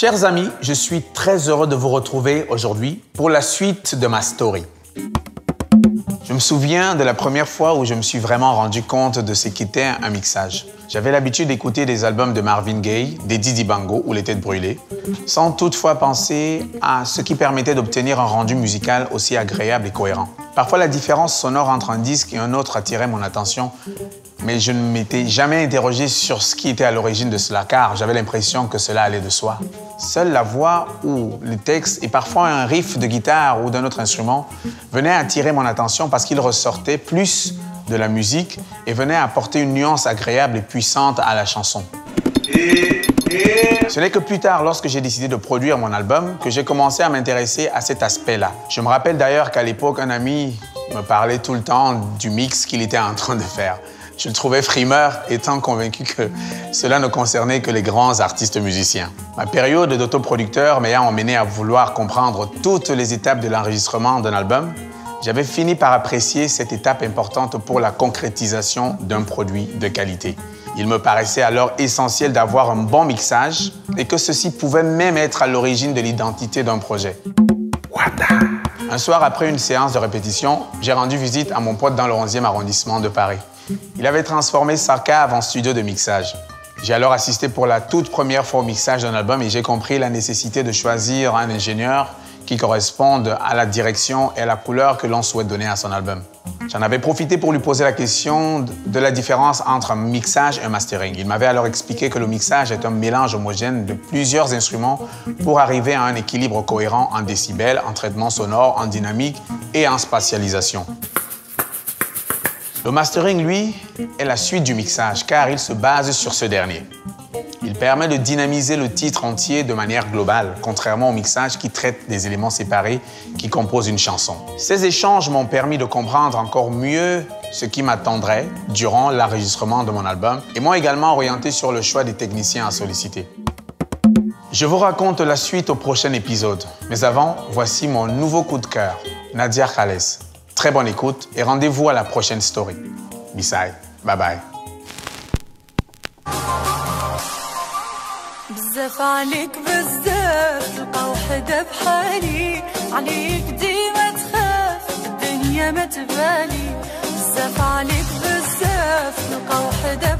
Chers amis, je suis très heureux de vous retrouver aujourd'hui pour la suite de ma story. Je me souviens de la première fois où je me suis vraiment rendu compte de ce qu'était un mixage. J'avais l'habitude d'écouter des albums de Marvin Gaye, des Didi Bango ou Les Têtes Brûlées, sans toutefois penser à ce qui permettait d'obtenir un rendu musical aussi agréable et cohérent. Parfois, la différence sonore entre un disque et un autre attirait mon attention, mais je ne m'étais jamais interrogé sur ce qui était à l'origine de cela, car j'avais l'impression que cela allait de soi. Seule la voix ou le texte et parfois un riff de guitare ou d'un autre instrument venaient attirer mon attention parce qu'il ressortait plus de la musique et venait apporter une nuance agréable et puissante à la chanson. Ce n'est que plus tard, lorsque j'ai décidé de produire mon album, que j'ai commencé à m'intéresser à cet aspect-là. Je me rappelle d'ailleurs qu'à l'époque, un ami me parlait tout le temps du mix qu'il était en train de faire. Je le trouvais frimeur, étant convaincu que cela ne concernait que les grands artistes musiciens. Ma période d'autoproducteur m'ayant emmené à vouloir comprendre toutes les étapes de l'enregistrement d'un album, j'avais fini par apprécier cette étape importante pour la concrétisation d'un produit de qualité. Il me paraissait alors essentiel d'avoir un bon mixage et que ceci pouvait même être à l'origine de l'identité d'un projet. Un soir, après une séance de répétition, j'ai rendu visite à mon pote dans le 11e arrondissement de Paris. Il avait transformé sa cave en studio de mixage. J'ai alors assisté pour la toute première fois au mixage d'un album et j'ai compris la nécessité de choisir un ingénieur qui corresponde à la direction et à la couleur que l'on souhaite donner à son album. J'en avais profité pour lui poser la question de la différence entre un mixage et un mastering. Il m'avait alors expliqué que le mixage est un mélange homogène de plusieurs instruments pour arriver à un équilibre cohérent en décibels, en traitement sonore, en dynamique et en spatialisation. Le mastering, lui, est la suite du mixage car il se base sur ce dernier. Il permet de dynamiser le titre entier de manière globale, contrairement au mixage qui traite des éléments séparés qui composent une chanson. Ces échanges m'ont permis de comprendre encore mieux ce qui m'attendrait durant l'enregistrement de mon album et m'ont également orienté sur le choix des techniciens à solliciter. Je vous raconte la suite au prochain épisode. Mais avant, voici mon nouveau coup de cœur, Nadia Khalès. Très bonne écoute et rendez-vous à la prochaine story. B-side. Bye bye. بزاف عليك بزاف تلقى وحدة بحالي عليك ديما تخاف الدنيا ما تبالي بزاف عليك بزاف تلقى وحدة